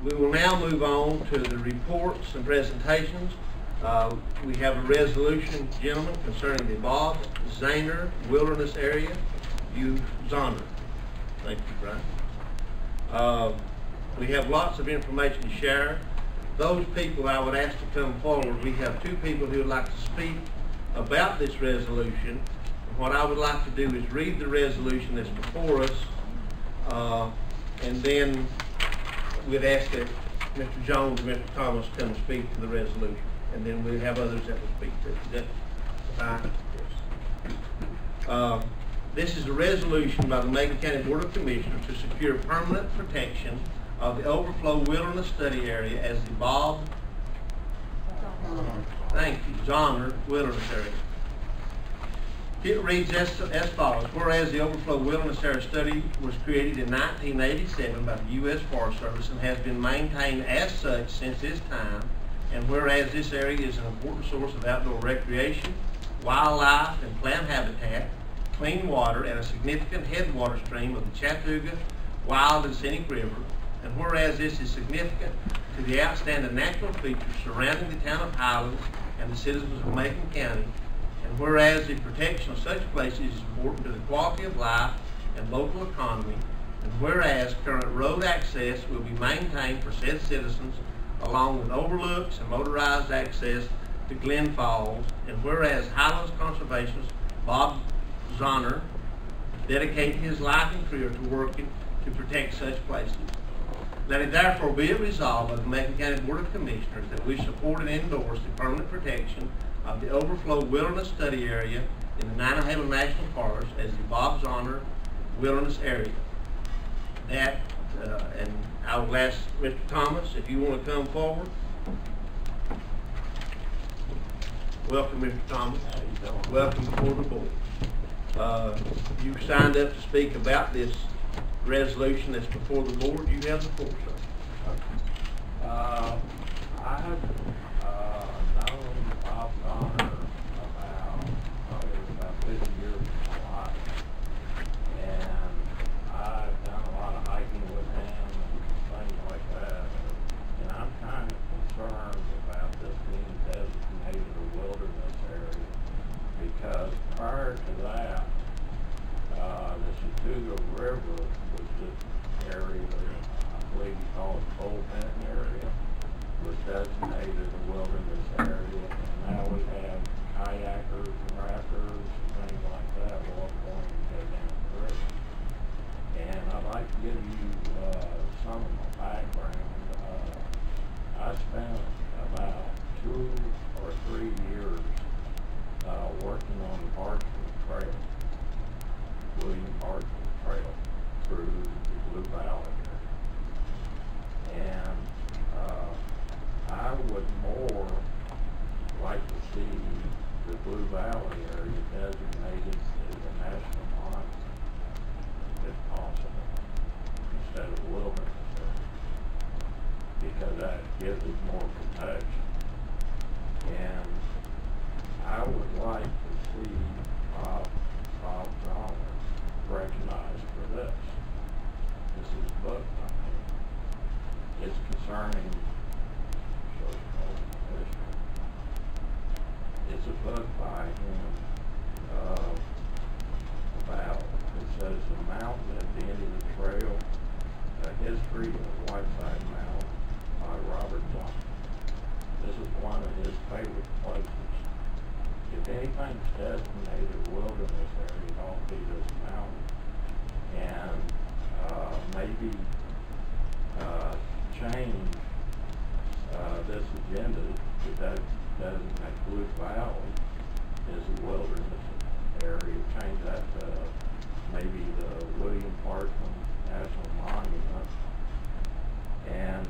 We will now move on to the reports and presentations. We have a resolution, gentlemen, concerning the Bob Zahner Wilderness Area, Zahner. Thank you, Brian. We have lots of information to share. Those people I would ask to come forward. We have two people who would like to speak about this resolution. What I would like to do is read the resolution that's before us, and then we'd ask that Mr. Jones and Mr. Thomas come and speak to the resolution, and then we'll have others that will speak to it. Is that fine? Yes. This is a resolution by the Macon County Board of Commissioners to secure permanent protection of the Overflow Wilderness Study Area as the Bob Zahner Wilderness Area. It reads as follows. Whereas the Overflow Wilderness Area Study was created in 1987 by the U.S. Forest Service and has been maintained as such since its time, and whereas this area is an important source of outdoor recreation, wildlife, and plant habitat, clean water, and a significant headwater stream of the Chattooga Wild and Scenic River, and whereas this is significant to the outstanding natural features surrounding the town of Highlands and the citizens of Macon County, and whereas the protection of such places is important to the quality of life and local economy, and whereas current road access will be maintained for said citizens along with overlooks and motorized access to Glen Falls, and whereas Highlands Conservationist Bob Zahner dedicated his life and career to working to protect such places. Let it therefore be it resolved by the Macon County Board of Commissioners that we support and endorse the permanent protection of the Overflow Wilderness Study Area in the Nanahala National Forest as the Bob Zahner Wilderness Area. That, and I will ask Mr. Thomas if you want to come forward. Welcome, Mr. Thomas. How you doing? Welcome before the board. You signed up to speak about this resolution that's before the board. You have the floor, sir. I have known Bob Zahner about 50 years of my life, and I've done a lot of hiking with him and things like that, and I'm kind of concerned about this being designated a wilderness area, because prior to that, the Chattooga River was this area that I believe you call it Bullpen area, was designated a wilderness area, and now we have kayakers and rafters and things like that all going to go down the river. And I'd like to give you some of my background. I spent about 2 or 3 years working on the Parchment Trail, William Parchment Trail, through the Blue Valley area. And I would more like to see the Blue Valley area designated as a national monument, if possible, instead of wilderness area, because that gives us more protection. And I would like to see Bob Zahner recognized for this. This is a book by him. It's concerning social history. It's a book by him about, it says, the mountain at the end of the trail, a history of Whiteside Mountain by Robert Zahner. This is one of his favorite places. If anything's designated wilderness area, it ought to be this mountain. And maybe change this agenda to designate Blue Valley as a wilderness area. Change that to maybe the William Parchment National Monument, and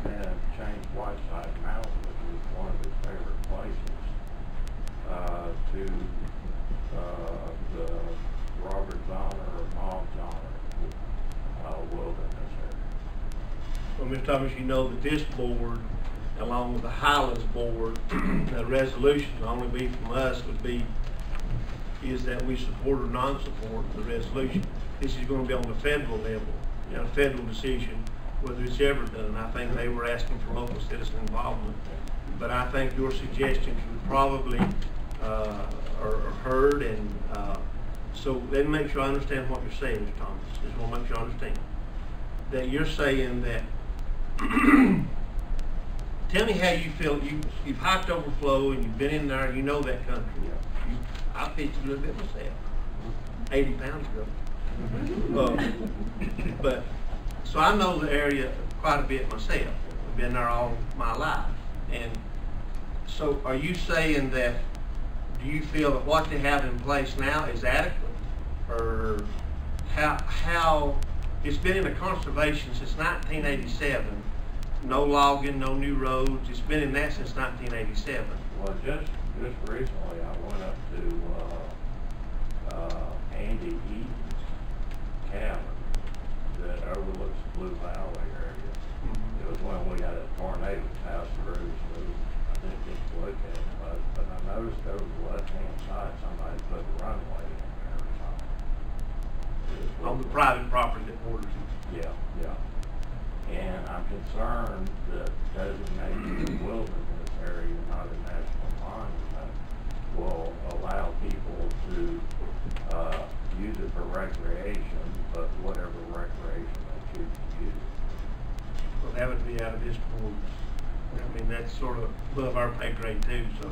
then change Whiteside Mountain, which is one of his favorite places, to the Robert Zahner or Bob Zahner wilderness area. Well, Mr. Thomas, you know that this board, along with the Highlands board, the resolution only be from us would be is that we support or non-support the resolution. This is going to be on the federal level. a federal decision, whether it's ever done. I think they were asking for local citizen involvement. But I think your suggestions would probably are heard, and so let me make sure I understand what you're saying, Mr. Thomas. Just want to make sure I understand. That you're saying that, tell me how you feel. You've hiked Overflow and you've been in there, you know that country. I pitched a little bit myself, 80 pounds ago. But, so I know the area quite a bit myself. I've been there all my life. And so are you saying that, do you feel that what they have in place now is adequate? Or how it's been in a conservation since 1987, no logging, no new roads, it's been in that since 1987. Well, just recently I went up to Andy Eaton's cabin that overlooks the Blue Valley area. It was when we had a tornado pass through, so I didn't get to look at it much, but I noticed over the left-hand side somebody put a runway in there or something. On the private property that borders it. Yeah, yeah. And I'm concerned that designating the wilderness area, not a national monument, will allow people to use it for recreation, but whatever recreation they choose to use. Well, that would be out of this board. I mean, that's sort of above our pay grade too, so.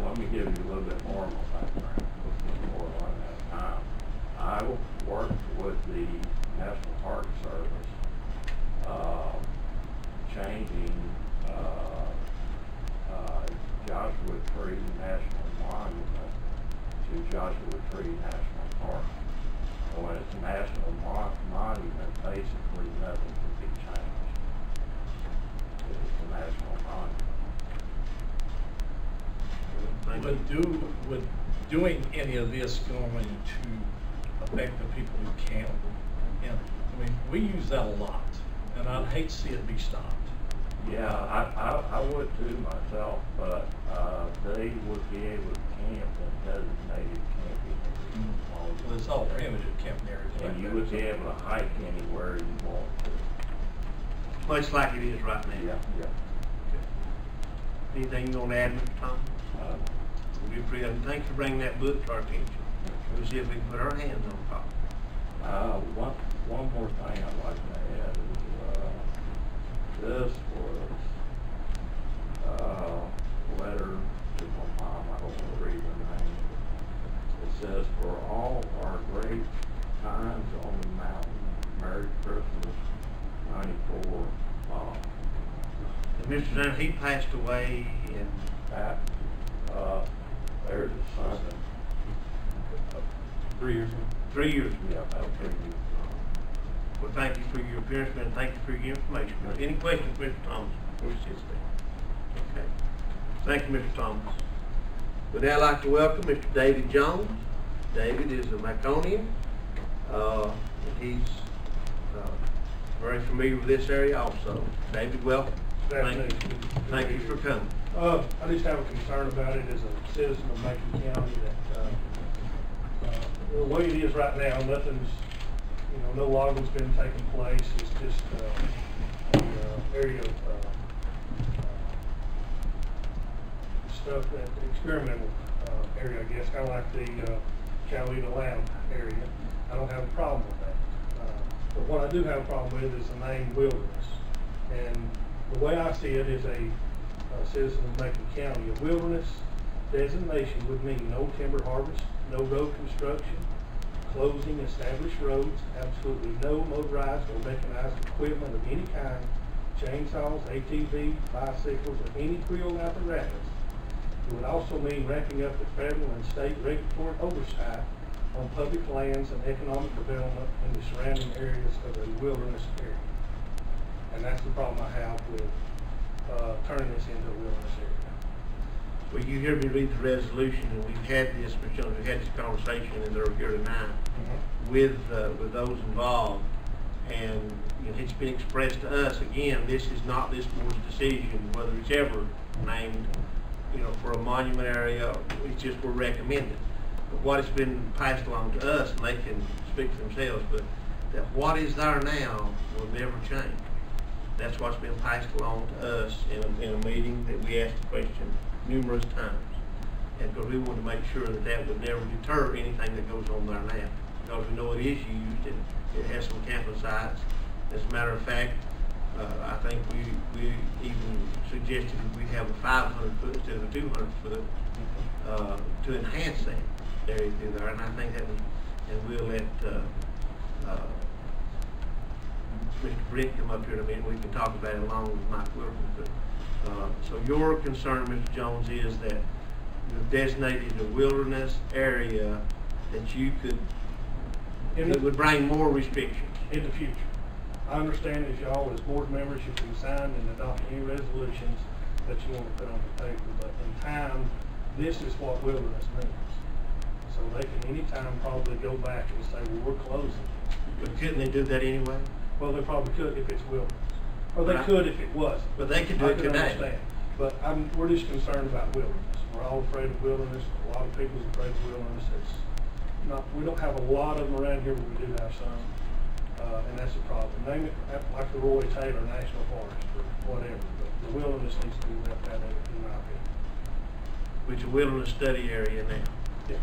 Let me give you a little bit more of my background before I run out of time. I worked with the National Park Service, changing Joshua Tree National Monument to Joshua Tree National Park. And when it's a national monument, basically nothing can be changed. It's a national monument. Would doing any of this going to affect the people who camp? I mean, we use that a lot, and I'd hate to see it be stopped. Yeah, I would too myself, but they would be able to camp in designated camping areas. Well, it's all prohibited camping areas. And you would be able to hike anywhere you want to. Much like it is right now. Yeah, yeah. Anything you want to add, Mr. Thomas? We'll be free. Thanks for bringing that book to our attention. We'll see if we can put our hands on top. One more thing I'd like to add is this was a letter to my mom. I don't want to read her name. It says, "For all our great times on the mountain, Merry Christmas, 94, Bob." And Mr. Zahner, he passed away in That, there's a son. 3 years ago. 3 years ago. Yeah, about 3 years. Well, thank you for your appearance, and thank you for your information. Any questions, Mr. Thomas, before we sit down? Okay. Thank you, Mr. Thomas. We'd now like to welcome Mr. David Jones. David is a Maconian. He's very familiar with this area also. David, welcome. Thank you for coming. I just have a concern about it as a citizen of Macon County that the way it is right now, nothing's, no logging's been taking place. It's just an area of stuff, that experimental area, I guess, kind of like the Chalita Land area. I don't have a problem with that. But what I do have a problem with is the name wilderness. And the way I see it as a citizen of Macon County, a wilderness designation would mean no timber harvest, no road construction, closing established roads, absolutely no motorized or mechanized equipment of any kind, chainsaws, ATVs, bicycles, or any wheeled apparatus. It would also mean ramping up the federal and state regulatory oversight on public lands and economic development in the surrounding areas of the wilderness area. And that's the problem I have with turning this into a wilderness area. Well, you hear me read the resolution, and we've had this, Mr. Jones, we've had this conversation, and they're here tonight with those involved. And it's been expressed to us, again, this is not this board's decision, whether it's ever named, for a monument area. It's just we're recommending. But what has been passed along to us, and they can speak for themselves, but that what is there now will never change. That's what's been passed along to us in a meeting that we asked the question numerous times. And because we want to make sure that that would never deter anything that goes on there now. Because we know it is used and it has some camping sites. As a matter of fact, I think we even suggested that we have a 500 foot instead of a 200 foot to enhance that area through there. And I think that was, and we'll let Mr. Britt come up here in a minute. We can talk about it along with Mike Wilkins. But, so your concern, Mr. Jones, is that you've designated a wilderness area that you could, it would bring more restrictions. In the future. I understand as y'all, as board members, you can sign and adopt any resolutions that you want to put on the paper, but in time, this is what wilderness means. So they can anytime probably go back and say, well, we're closing. But couldn't they do that anyway? Well, they probably could if it's wilderness. Or they could if it wasn't. But they could do it today. Understand. But we're just concerned about wilderness. We're all afraid of wilderness. A lot of people's afraid of wilderness. It's not, we don't have a lot of them around here, but we do have some. And that's a problem. Name it like the Roy Taylor National Forest or whatever. But the wilderness needs to be left out of it, in my opinion. Which is a wilderness study area now. Yeah.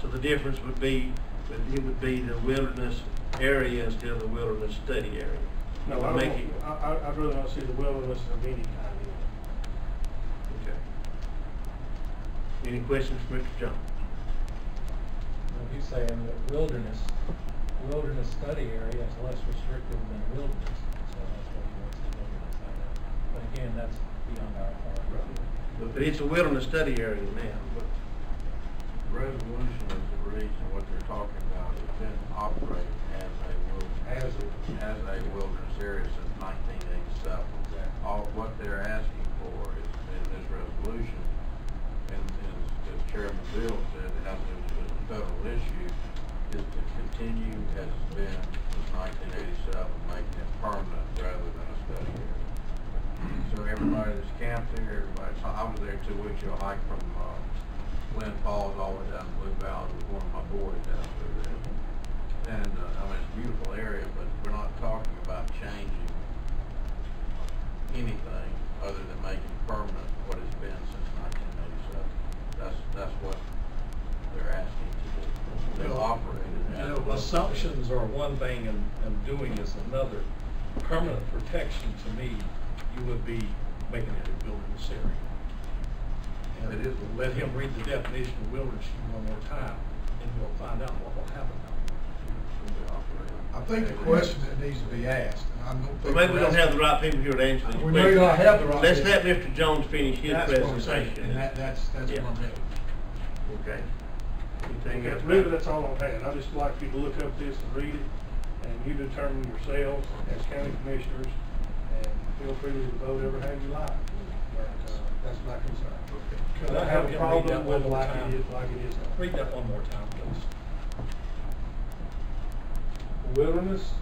So the difference would be that it would be the wilderness area instead of the wilderness study area. No, I'd rather not see the wilderness of any kind in it. Okay. Any questions for Mr. Jones? Well, he's saying that wilderness study area is less restrictive than wilderness, so that's what he wants to wilderness out of. But again, that's beyond our authority. But it's a wilderness study area now. But the resolution is the reason what they're talking about has been operating as a wilderness area since 1987. Exactly. All what they're asking for is in this resolution, and as Chairman Beale said, it has to do with a federal issue, is to continue as it's been since 1987, making it permanent rather than a study area. So everybody that's camped there, I was there 2 weeks ago, like from Glen Falls all the way down to Blue Valley with one of my boys down through there. And I mean, it's a beautiful area, but we're not talking about changing anything other than making permanent what it's been since 1987. That's what they're asking to do. They'll operate it. Assumptions are one thing and doing is another. Permanent protection to me, you would be making it a wilderness area. And It is. let him read the definition of wilderness one more time, and you'll find out what will happen. I think the question that needs to be asked, and I don't Well, think. maybe we don't have the right people here to answer these We questions. may not have the right Let's people. let Mr. Jones finish his That's what I'm saying, presentation. and that's Yeah. what I'm saying. Okay. Anything else? Really, that's all I've had. I'd just like you to look up this and read it, and you determine yourselves as county commissioners, and feel free to vote every hand you like. But that's my concern. Could I I have have a him read problem that one with more like time? it is now. Read that one more time, please. Wilderness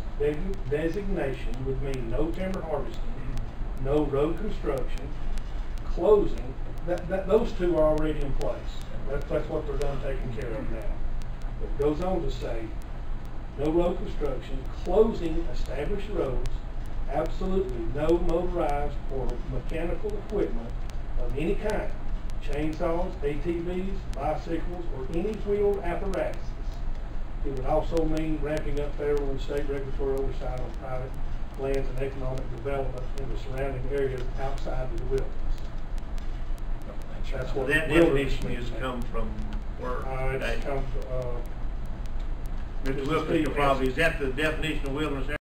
designation would mean no timber harvesting, no road construction, closing. Those two are already in place. That's what they're done taking care of now. It goes on to say, no road construction, closing established roads, absolutely no motorized or mechanical equipment of any kind, chainsaws, ATVs, bicycles, or any wheeled apparatuses. It would also mean ramping up federal and state regulatory oversight on private lands and economic development in the surrounding areas outside of the wilderness. That's what That wilderness definition means has now. come from where? It's come, Mr. Wilkins, probably, is that the definition of wilderness area?